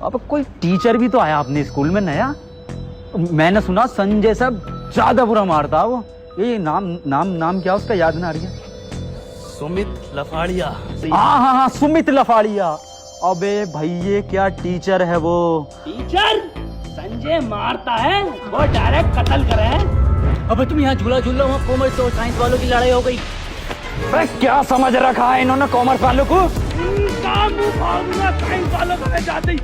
अब कोई टीचर भी तो आया अपने स्कूल में नया। मैंने सुना संजय सब ज्यादा बुरा मारता वो। ये नाम नाम नाम क्या उसका याद ना आ रही है। सुमित लफाड़िया। हाँ, सुमित लफाड़िया। अबे भाई ये क्या टीचर है वो। टीचर संजय मारता है, वो डायरेक्ट कत्ल करे है। अबे तुम यहाँ झूला झूल रहे हो, कॉमर्स और साइंस वालों की लड़ाई हो गई। अरे क्या समझ रखा है इन्होंने कॉमर्स वालों को। साइंस वालों को मैं जाते ही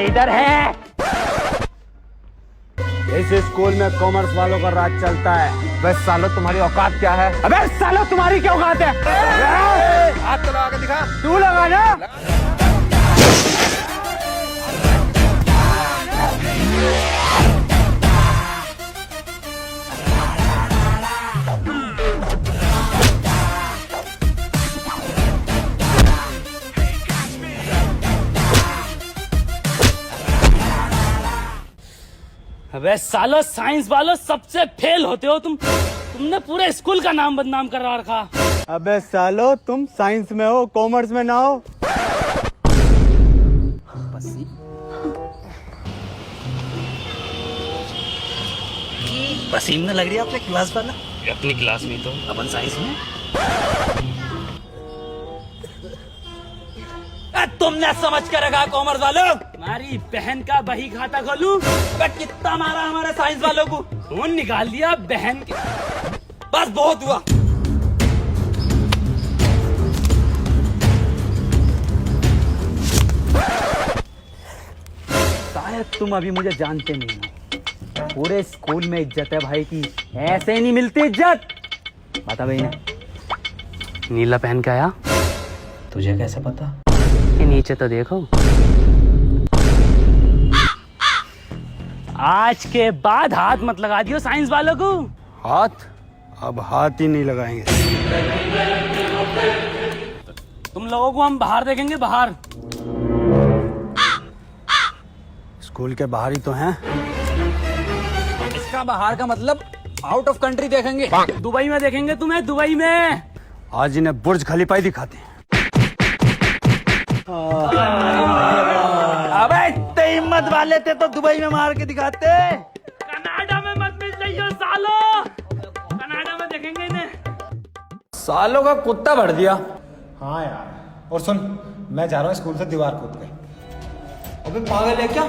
इधर है। इस स्कूल में कॉमर्स वालों का राज चलता है। बस सालो तुम्हारी औकात क्या है? अबे सालो तुम्हारी क्या औकात है? हाथ तो लगा के दिखा। तू लगा ना। अबे सालो साइंस वालों सबसे फेल होते हो तुमने पूरे स्कूल का नाम बदनाम करा रखा। अबे सालो तुम साइंस में हो, कॉमर्स में ना हो। पसीना लग रही है अपने क्लास वाला। अपनी क्लास में तो अपन साइंस में। तुमने समझ कर रखा कॉमर्स वालों। तुम्हारी बहन का बही खाता खोलू। कितना मारा हमारे साइंस वालों को। खून निकाल दिया बहन के। बस बहुत हुआ। शायद तुम अभी मुझे जानते नहीं हो। पूरे स्कूल में इज्जत है भाई की, ऐसे नहीं मिलती इज्जत। बता भाई ने नीला पहन के आया। तुझे कैसे पता? ये नीचे तो देखो। आज के बाद हाथ मत लगा दियो साइंस वालों को। हाथ? अब हाथ ही नहीं लगाएंगे। तुम लोगों को हम बाहर देखेंगे, बाहर। स्कूल के बाहर ही तो हैं। इसका बाहर का मतलब आउट ऑफ कंट्री देखेंगे। दुबई में देखेंगे तुम्हें, दुबई में। आज इन्हें बुर्ज खलीफा ही दिखाते हैं। अबे इतने हिम्मत वाले थे तो दुबई में मार के दिखाते। कनाडा में मत मिल जाइयो सालो। कनाडा में देखेंगे इन्हें। सालों का कुत्ता भर दिया। हाँ यार, और सुन, मैं जा रहा हूँ स्कूल से दीवार कूद के। अबे पागल है क्या?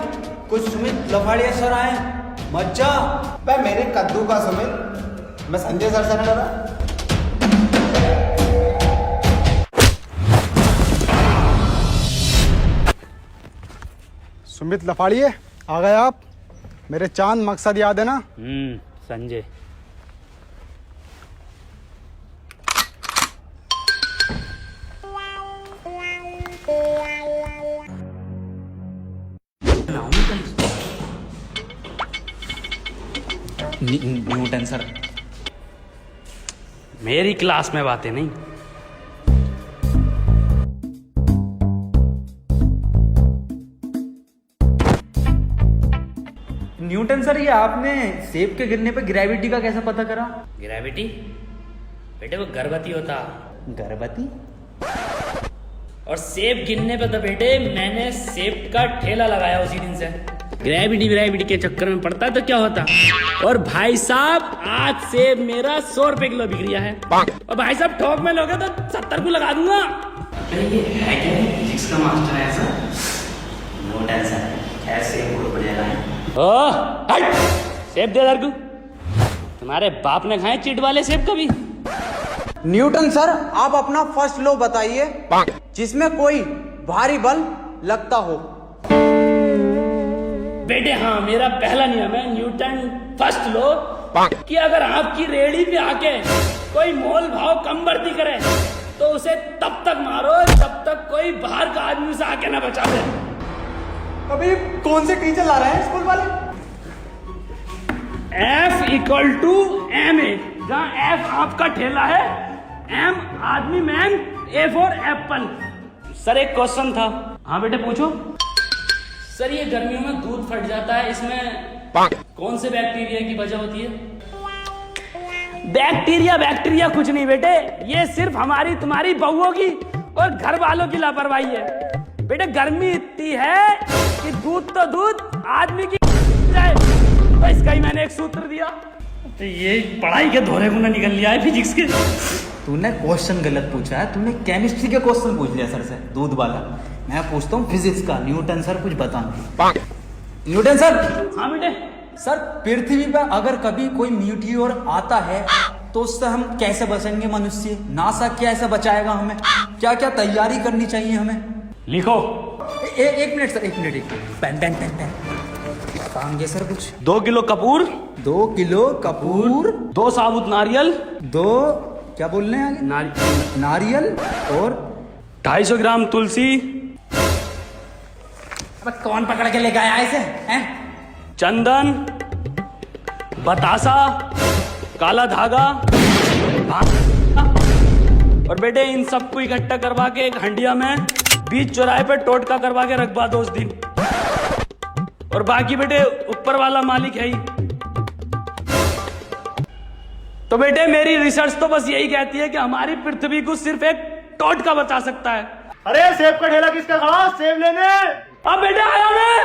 कुछ सुमित लफाड़िया सर आए, मत जा। भाई मेरे कद्दू का सुमित, मैं संजय सर से नहीं डरा। सुमित लफाड़िए, आ गए आप। मेरे चांद मकसद याद है ना? संजय। Newton sir. मेरी क्लास में बातें नहीं। न्यूटन सर, ये आपने सेब के गिरने पे ग्रेविटी का कैसे पता करा? ग्रेविटी? बेटे वो गर्भवती होता। गर्भवती? और सेब गिरने पे तो बेटे मैंने सेब का ठेला लगाया उसी दिन से। ग्रेविटी के चक्कर में पड़ता तो क्या होता। और भाई साहब आज सेब मेरा 100 रुपए किलो बिक रहा है। और भाई साहब ठोक में लोगे तो 70 को लगा दूंगा। ये है क्या? फिजिक्स का मास्टर है ऐसा? नो टेंशन, ऐसे बोल पड़ेगा। सेब दे दर को। तुम्हारे बाप ने खाए चिट वाले सेब कभी? न्यूटन सर, आप अपना फर्स्ट लॉ बताइए जिसमें कोई भारी बल लगता हो। बेटे हाँ, मेरा पहला नियम है न्यूटन फर्स्ट लॉ कि अगर आपकी रेहड़ी पे आके कोई मोल भाव कम बढ़ती करे तो उसे तब तक मारो जब तक कोई बाहर का आदमी उसे आके ना बचा दे। अभी कौन से टीचर ला रहे हैं स्कूल वाले? F=ma, जहाँ F आपका ठेला है, M आदमी man, A for Apple. Sir एक क्वेश्चन था। हाँ बेटे पूछो। सर ये गर्मियों में दूध फट जाता है, इसमें कौन से बैक्टीरिया की वजह होती है? बैक्टीरिया कुछ नहीं बेटे, ये सिर्फ हमारी तुम्हारी बहुओं की और घर वालों की लापरवाही है। बेटे गर्मी इतनी है कि दूध तो दूध आदमी की जाए, तो इसका ही मैंने एक सूत्र दिया। तो ये पढ़ाई के धोरे को ना निकल लिया है फिजिक्स के। तूने क्वेश्चन गलत पूछा है, तूने केमिस्ट्री के क्वेश्चन पूछ लिया सर से, दूध वाला। मैं पूछता हूँ फिजिक्स का। न्यूटन सर कुछ बताओ। Newton sir. हाँ बेटे। सर पृथ्वी पर अगर कभी कोई मीटियोर आता है तो उससे हम कैसे बचेंगे मनुष्य? नासा कैसे बचाएगा हमें? क्या क्या तैयारी करनी चाहिए हमें? लिखो। एक मिनट सर, एक minute. Pen pen pen pen बताएंगे सर कुछ। 2 किलो कपूर, 2 किलो कपूर, 2 साबुत नारियल, 2 क्या बोल रहे हैं? नारियल और 250 ग्राम तुलसी, अब कौन पकड़ के लेके आया इसे? हैं? चंदन, बतासा, काला धागा, और बेटे इन सबको इकट्ठा करवा के एक हंडिया में बीच चौराहे पे टोटका करवा के रखवा दो उस दिन। और बाकी बेटे ऊपर वाला मालिक है ही। तो बेटे मेरी रिसर्च तो बस यही कहती है कि हमारी पृथ्वी को सिर्फ एक टोटका बचा सकता है। अरे सेब का ठेला किसका खड़ा? सेब लेने। अब बेटे आया मैं।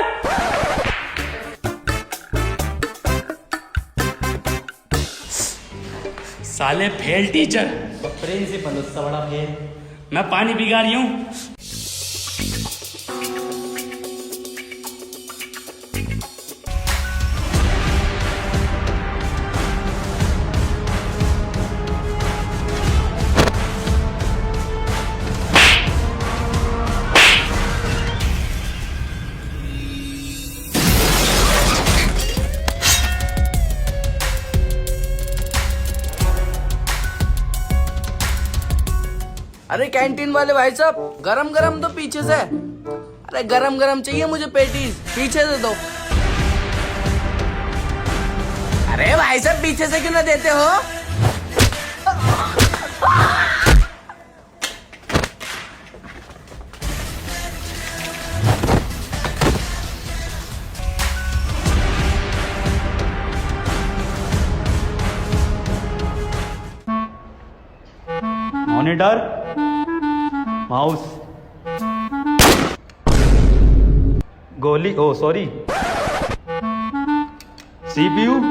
साले फेल टीचर। प्रिंसिपल उससे बड़ा फेल। मैं पानी पिघा रही हूं। अरे कैंटीन वाले भाई साहब, गरम गरम तो पीछे से। अरे गरम गरम चाहिए मुझे पेटीज, पीछे से दो। अरे भाई साहब पीछे से क्यों ना देते हो? मॉनिटर, माउस, गोली, ओ सॉरी, सीपीयू,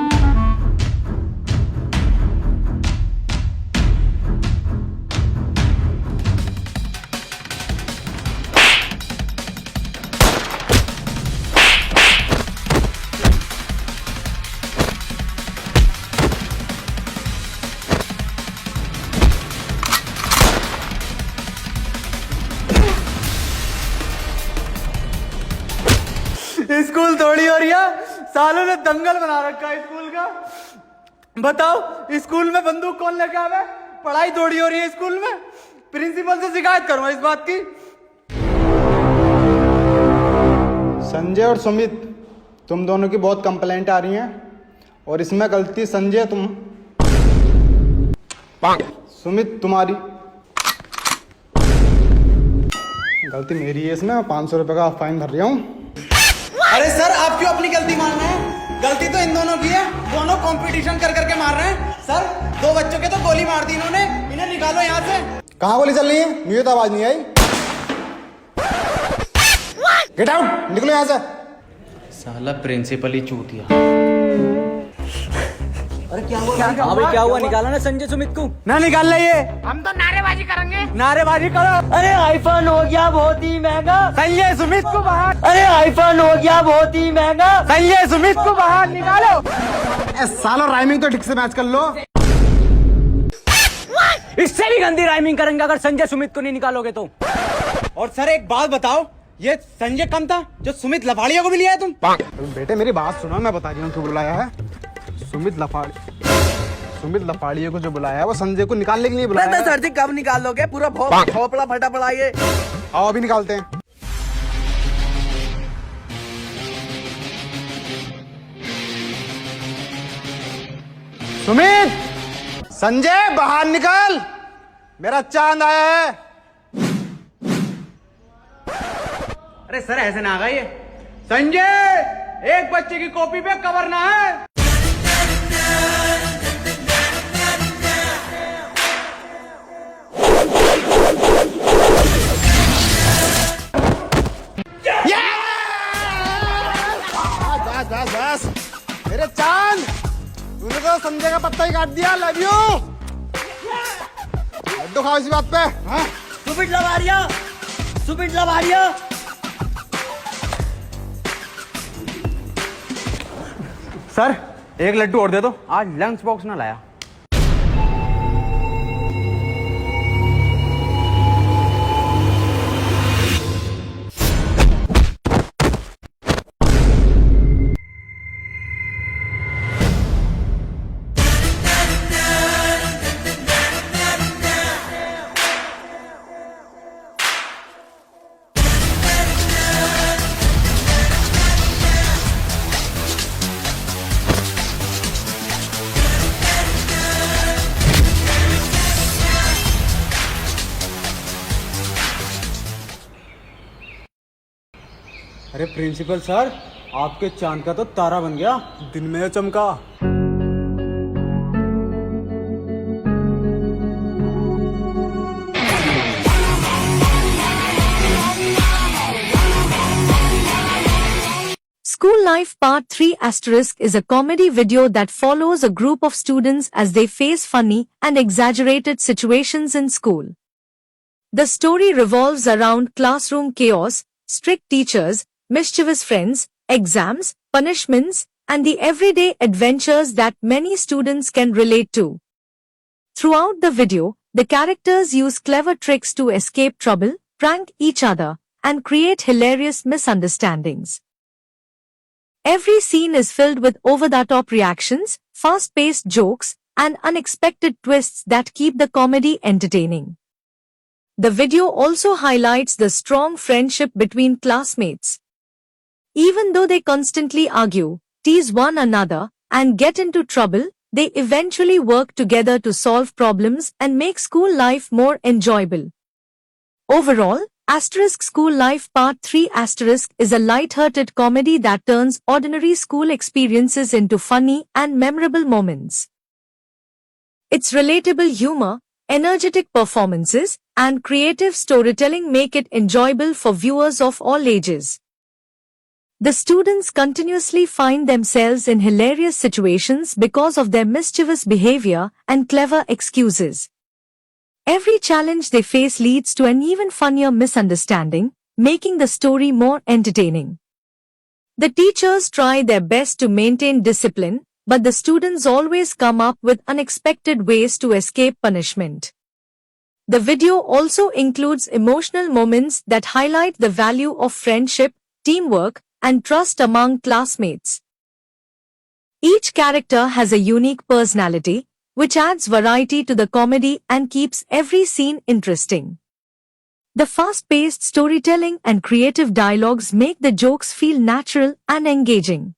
स्कूल थोड़ी हो रही है, सालों ने दंगल बना रखा है स्कूल का। बताओ स्कूल में बंदूक कौन लेके आवे? पढ़ाई थोड़ी हो रही है स्कूल में। प्रिंसिपल से शिकायत करूंगा इस बात की। संजय और सुमित, तुम दोनों की बहुत कंप्लेंट आ रही हैं और इसमें गलती संजय तुम, सुमित तुम्हारी, गलती मेरी है इसमें। 500 रुपए का फाइन भर रहा हूँ। अरे सर आप क्यों अपनी गलती मान रहे हैं? गलती तो इन दोनों की है, दोनों कंपटीशन कर करके मार रहे हैं। सर 2 बच्चों के तो गोली मार दी इन्होंने, इन्हें निकालो यहाँ से। कहाँ गोली चल रही है? मुझे तो आवाज नहीं आई। गेट आउट, निकलो यहाँ से। साला प्रिंसिपल ही चूतिया। अरे क्या हुआ? क्या हुआ? निकाला ना संजय सुमित को। ना निकाल ले ये। हम तो नारेबाजी करेंगे। नारेबाजी करो। अरे आईफोन हो गया बहुत ही महंगा। संजय सुमित को बाहर। अरे आईफोन हो गया बहुत ही महंगा। संजय सुमित को बाहर निकालो। सालो राइमिंग तो ठीक से मैच कर लो। इससे भी गंदी राइमिंग करेंगे अगर संजय सुमित को नहीं निकालोगे तो। और सर एक बात बताओ, ये संजय कम था जो सुमित लफाड़िया को भी लिया तुम? बेटे मेरी बात सुनो, मैं बता रही हूँ क्यों बुलाया है। सुमित लफाड़िए को जो बुलाया है वो संजय को निकालने के लिए बुलाया है। सर जी कब निकाल लोगे? पूरा भोपड़ा फटा पड़ा ये। आओ अभी निकालते हैं। सुमित, संजय बाहर निकल, मेरा चांद आया है। अरे सर ऐसे ना आगा ये। संजय एक बच्चे की कॉपी पे कवर ना है। संजय का पत्ता ही काट दिया। Love you. लड्डू खाओ इसी बात पे। हाँ? सुपिट लवारिया। सर एक लड्डू और दे दो, आज लंच बॉक्स ना लाया। अरे प्रिंसिपल सर, आपके चांद का तो तारा बन गया, दिन में चमका। School Life Part 3 * is a comedy video that follows a group of students as they face funny and exaggerated situations in school. The story revolves around classroom chaos, strict teachers, mischievous friends, exams, punishments, and the everyday adventures that many students can relate to. Throughout the video, the characters use clever tricks to escape trouble, prank each other, and create hilarious misunderstandings. Every scene is filled with over-the-top reactions, fast-paced jokes, and unexpected twists that keep the comedy entertaining. The video also highlights the strong friendship between classmates. Even though they constantly argue, tease one another, and get into trouble, they eventually work together to solve problems and make school life more enjoyable. Overall, School Life Part 3 * is a light-hearted comedy that turns ordinary school experiences into funny and memorable moments. Its relatable humor, energetic performances, and creative storytelling make it enjoyable for viewers of all ages. The students continuously find themselves in hilarious situations because of their mischievous behavior and clever excuses. Every challenge they face leads to an even funnier misunderstanding, making the story more entertaining. The teachers try their best to maintain discipline, but the students always come up with unexpected ways to escape punishment. The video also includes emotional moments that highlight the value of friendship, teamwork, and trust among classmates. Each character has a unique personality, which adds variety to the comedy and keeps every scene interesting. The fast-paced storytelling and creative dialogues make the jokes feel natural and engaging.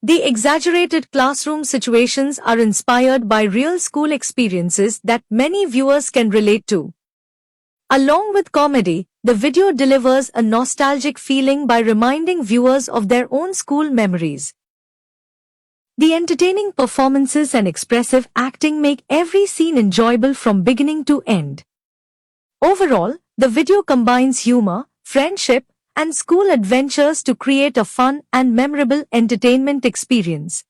The exaggerated classroom situations are inspired by real school experiences that many viewers can relate to. Along with comedy, the video delivers a nostalgic feeling by reminding viewers of their own school memories. The entertaining performances and expressive acting make every scene enjoyable from beginning to end. Overall, the video combines humor, friendship, and school adventures to create a fun and memorable entertainment experience.